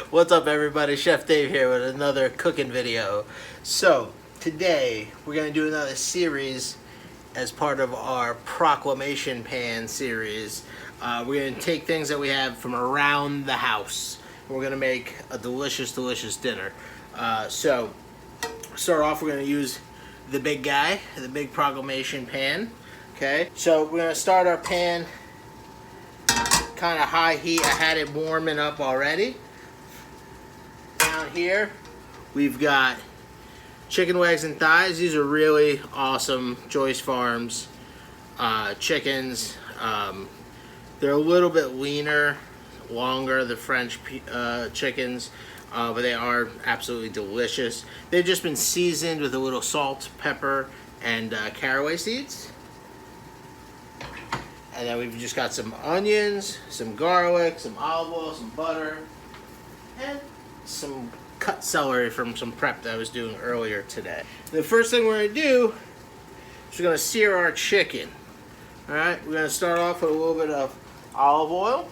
What's up everybody, Chef Dave here with another cooking video. So today we're going to do another series as part of our proclamation pan series. We're going to take things that we have from around the house. We're going to make a delicious dinner. So start off, we're going to use the big guy, the big proclamation pan. Okay, so we're going to start our pan kind of high heat. I had it warming up already. Down here we've got chicken legs and thighs. These are really awesome Joyce Farms chickens. They're a little bit leaner, longer, the French chickens, but they are absolutely delicious. They've just been seasoned with a little salt, pepper, and caraway seeds. And then we've just got some onions, some garlic, some olive oil, some butter, and some cut celery from some prep that I was doing earlier today. The first thing we're going to do is we're going to sear our chicken. Alright, we're going to start off with a little bit of olive oil.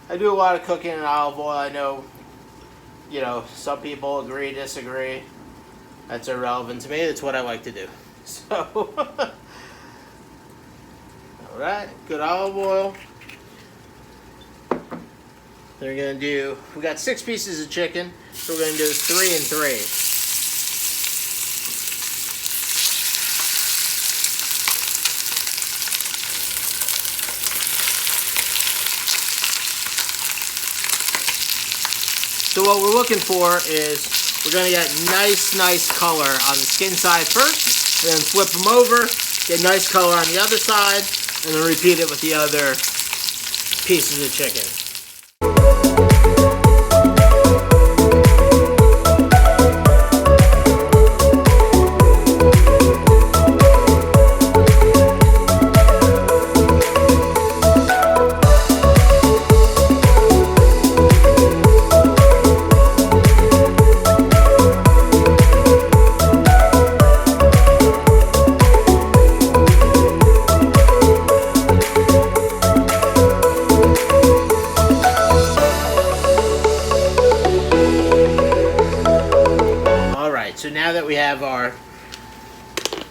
I do a lot of cooking in olive oil. I know, some people agree, disagree. That's irrelevant to me. That's what I like to do. So... Alright, good olive oil. Then we're going to do, we got 6 pieces of chicken, so we're going to do 3 and 3. So what we're looking for is, we're going to get nice color on the skin side first, then flip them over, get nice color on the other side, and then repeat it with the other pieces of chicken. So now that we have our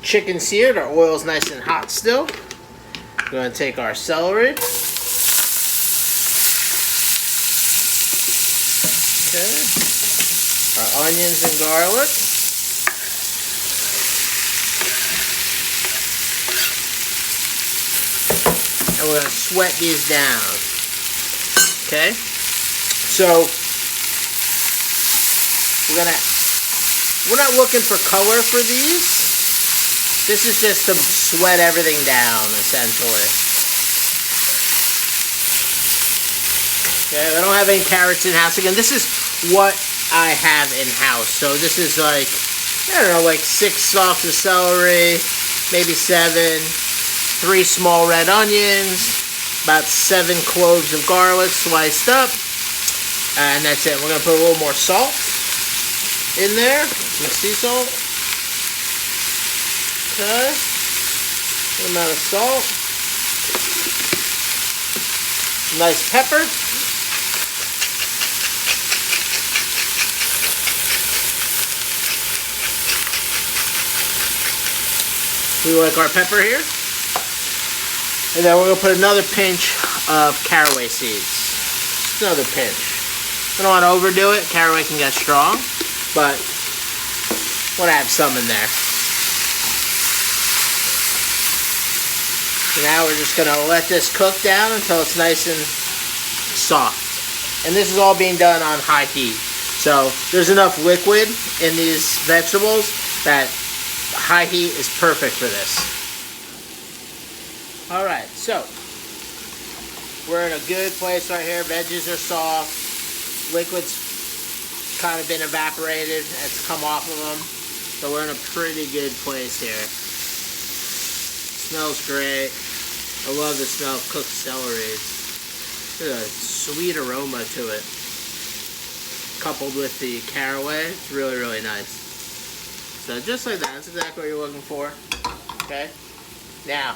chicken seared, our oil's nice and hot still, we're going to take our celery. Okay. Our onions and garlic. And we're going to sweat these down. Okay. So we're not looking for color for these. This is just to sweat everything down, essentially. Okay, I don't have any carrots in-house. Again, this is what I have in-house. So this is like 6 stalks of celery, maybe 7, 3 small red onions, about 7 cloves of garlic sliced up, and that's it. We're going to put a little more salt in there, some sea salt. Okay, a little amount of salt. Nice pepper. We like our pepper here. And then we're going to put another pinch of caraway seeds. Another pinch. We don't want to overdo it. Caraway can get strong, but want to have some in there. So now we're just going to let this cook down until it's nice and soft. And this is all being done on high heat. So there's enough liquid in these vegetables that high heat is perfect for this. Alright, so we're in a good place right here. Veggies are soft. Liquid's kind of been evaporated. It's come off of them. So we're in a pretty good place here. Smells great. I love the smell of cooked celery. There's a sweet aroma to it. Coupled with the caraway, it's really nice. So just like that, that's exactly what you're looking for. Okay? Now,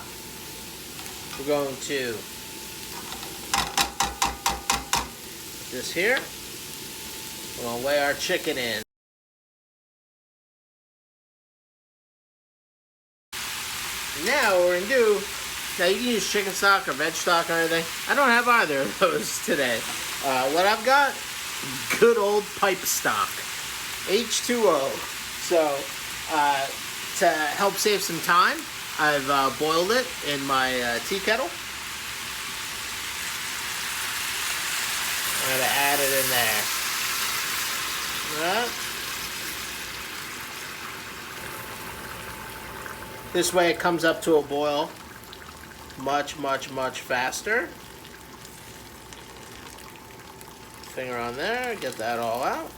we're going to this here. We're gonna weigh our chicken in. Now what we're gonna do, now you can use chicken stock or veg stock or anything. I don't have either of those today. What I've got, good old pipe stock, H2O. So to help save some time, I've boiled it in my tea kettle. I'm gonna add it in there. This way it comes up to a boil much faster. Finger on there, get that all out.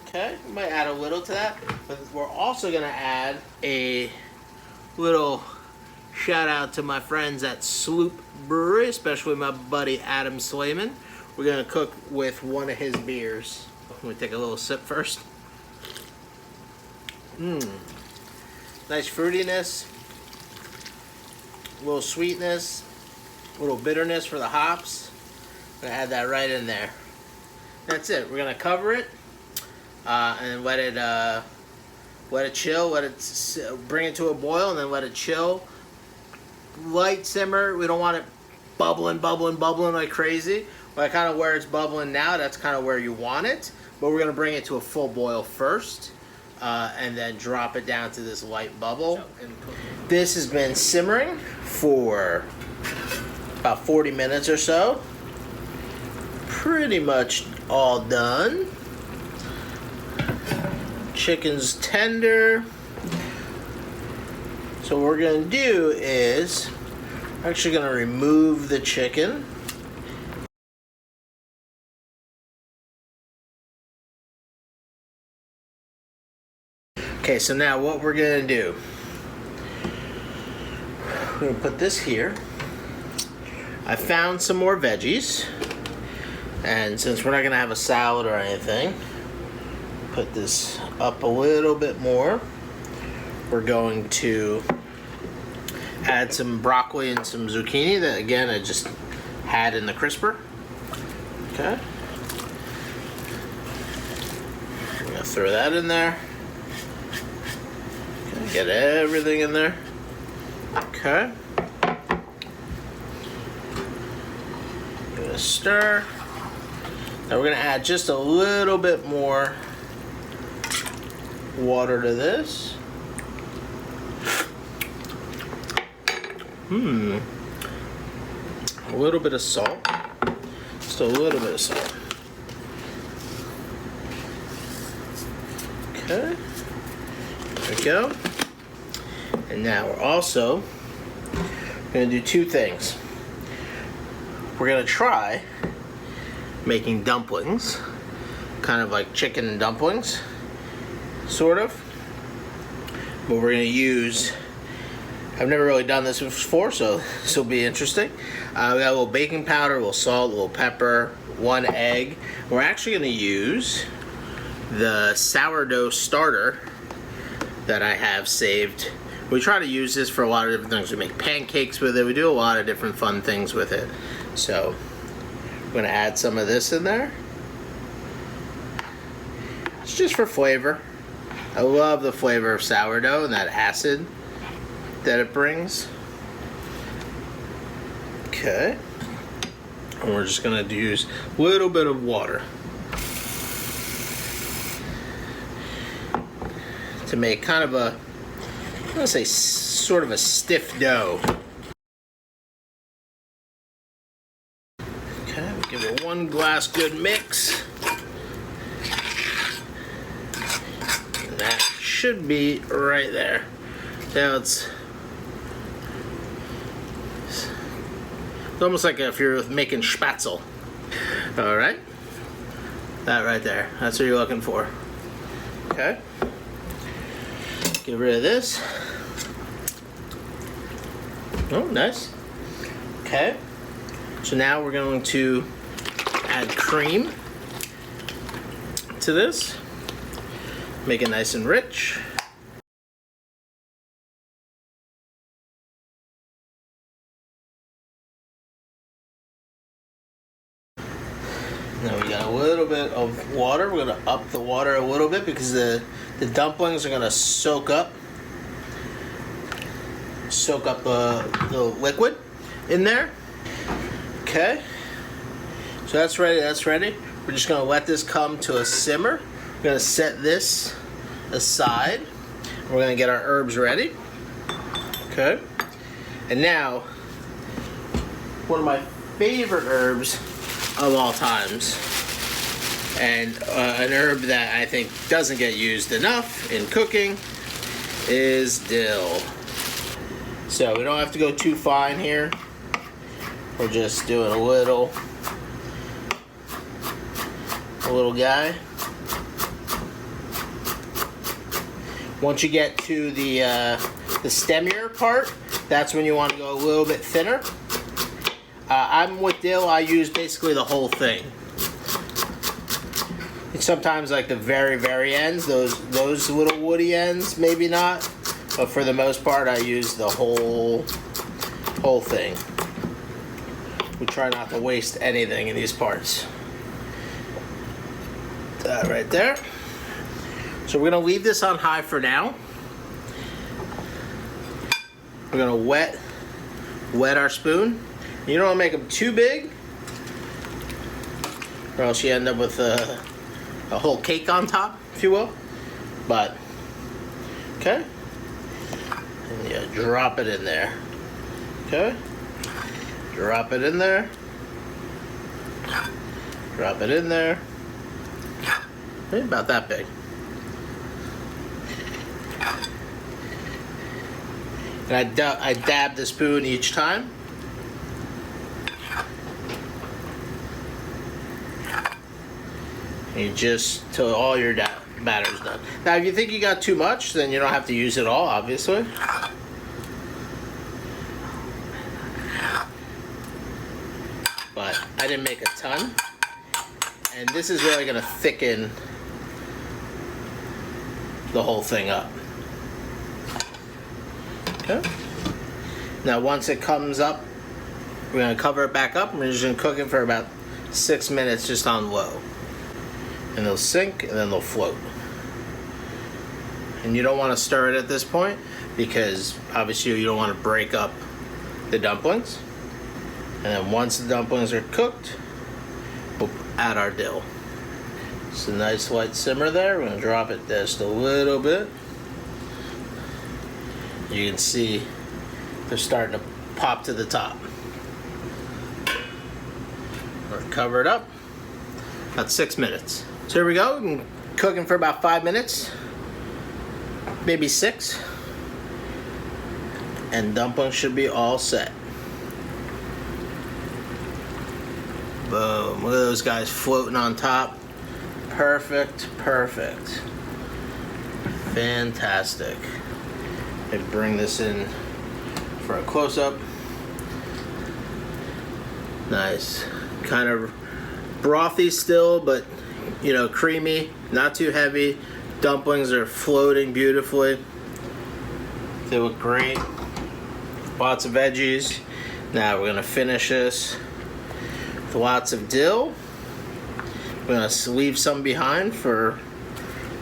Okay, we might add a little to that, but we're also gonna add a little shout out to my friends at Sloop Brewery, especially my buddy Adam Slayman. We're gonna cook with one of his beers. Let me take a little sip first. Nice fruitiness, a little sweetness, a little bitterness for the hops. I'm gonna add that right in there. That's it. We're gonna cover it and let it chill. Bring it to a boil and then let it chill. Light simmer. We don't want it bubbling like crazy. But kind of where it's bubbling now, that's kind of where you want it. But we're gonna bring it to a full boil first. And then drop it down to this light bubble. This has been simmering for about 40 minutes or so. Pretty much all done. Chicken's tender. So what we're gonna do is, we're actually gonna remove the chicken. Okay, so now what we're gonna do, we're gonna put this here. I found some more veggies, and since we're not gonna have a salad or anything, put this up a little bit more. We're going to add some broccoli and some zucchini that, again, I just had in the crisper. Okay. I'm gonna throw that in there. Get everything in there. Okay. Give it a stir. Now we're gonna add just a little bit more water to this. A little bit of salt. Just a little bit of salt. Okay. There we go. And now we're also going to do two things. We're going to try making dumplings, kind of like chicken dumplings, sort of. But we're going to use, I've never really done this before, so this will be interesting. We got a little baking powder, a little salt, a little pepper, 1 egg. We're actually going to use the sourdough starter that I have saved. We try to use this for a lot of different things. We make pancakes with it. We do a lot of different fun things with it. So I'm gonna add some of this in there. It's just for flavor. I love the flavor of sourdough and that acid that it brings. Okay. And we're just gonna use a little bit of water to make kind of a, I'm gonna say sort of a stiff dough. Okay, we'll give it 1 glass good mix. And that should be right there. Now it's almost like if you're making spatzel. All right, that right there. That's what you're looking for. Okay. Get rid of this. Oh, nice. Okay. So now we're going to add cream to this. Make it nice and rich. Now we got a little bit of water. We're gonna up the water a little bit because the dumplings are gonna soak up the liquid in there. Okay. So that's ready. That's ready. We're just gonna let this come to a simmer. We're gonna set this aside. We're gonna get our herbs ready. Okay. And now, one of my favorite herbs of all times, and an herb that I think doesn't get used enough in cooking, is dill. So we don't have to go too fine here. We're just doing a little guy. Once you get to the stemmier part, that's when you want to go a little bit thinner. I'm with dill, I use basically the whole thing. Sometimes like the very ends, those little woody ends, maybe not. But for the most part, I use the whole thing. We try not to waste anything in these parts. That right there. So we're gonna leave this on high for now. We're gonna wet our spoon. You don't wanna make them too big, or else you end up with a whole cake on top, if you will. But, okay. And you drop it in there. Okay. Drop it in there. Drop it in there. Maybe about that big. And I dab the spoon each time. And you just till all your batter's done. Now, if you think you got too much, then you don't have to use it all, obviously. But I didn't make a ton. And this is really going to thicken the whole thing up. Okay. Now once it comes up, we're going to cover it back up and we're just going to cook it for about 6 minutes just on low. And they'll sink and then they'll float. And you don't want to stir it at this point because obviously you don't want to break up the dumplings. And then once the dumplings are cooked, we'll add our dill. It's a nice light simmer there. We're going to drop it just a little bit. You can see they're starting to pop to the top. We're cover it up. About 6 minutes. So here we go. We've been cooking for about 5 minutes, maybe 6. And dumplings should be all set. Boom. Look at those guys floating on top. Perfect, perfect. Fantastic. Let me bring this in for a close-up. Nice. Kind of brothy still, but you know, creamy, not too heavy. Dumplings are floating beautifully. They look great. Lots of veggies. Now we're gonna finish this with lots of dill. We're gonna leave some behind for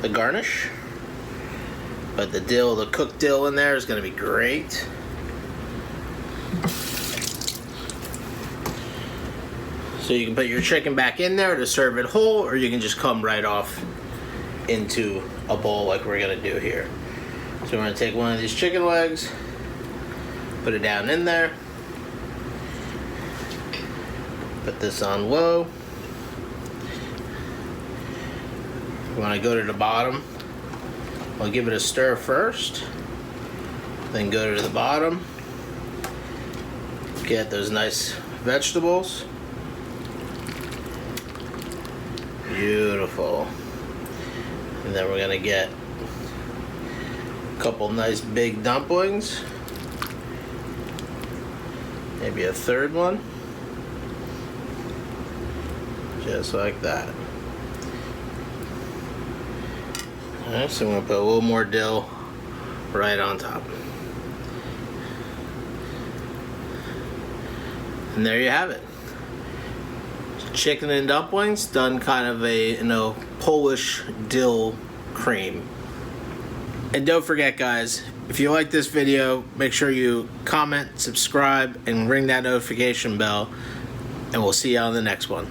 the garnish. But the dill, the cooked dill in there is gonna be great. So you can put your chicken back in there to serve it whole, or you can just come right off into a bowl like we're gonna do here. So we're gonna take one of these chicken legs, put it down in there, put this on low. We wanna go to the bottom. I'll give it a stir first, then go to the bottom, get those nice vegetables. Beautiful. And then we're gonna get a couple nice big dumplings, maybe a third one, just like that. Alright, so I'm gonna put a little more dill right on top. And there you have it. chicken and dumplings done kind of a, Polish dill cream. And don't forget, guys, if you like this video, make sure you comment, subscribe, and ring that notification bell, and we'll see you on the next one.